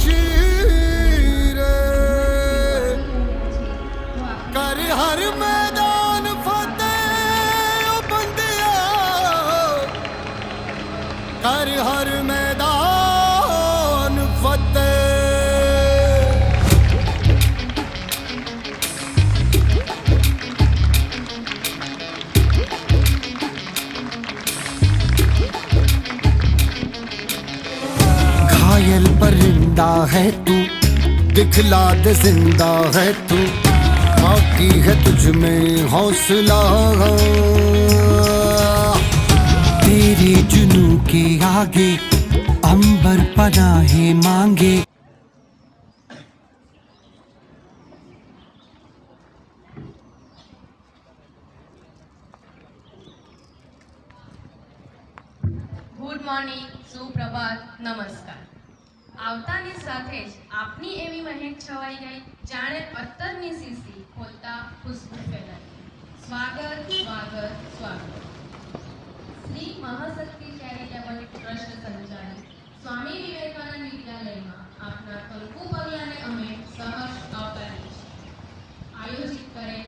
शमशीर कर हर मैदान फतेह ओ बंदिया कर हर मैदान फतेह। घायल परिंदा है तू दिखला दे जिंदा है तू बाकी है तुझ में हौसला तेरे जुनू के आगे अंबर पनाहे मांगे। ગુડ મોર્નિંગ, સુપ્રભાત, નમસ્કાર. આવતાની સાથે જ આપની એવી મહેક છવાઈ ગઈ જાણે અત્તરની શીશી ખોલતા ખુશ્બુ ફેલાઈ. સ્વાગત સ્વાગત સ્વાગત. શ્રી મહાશક્તિ ચેરિટેબલ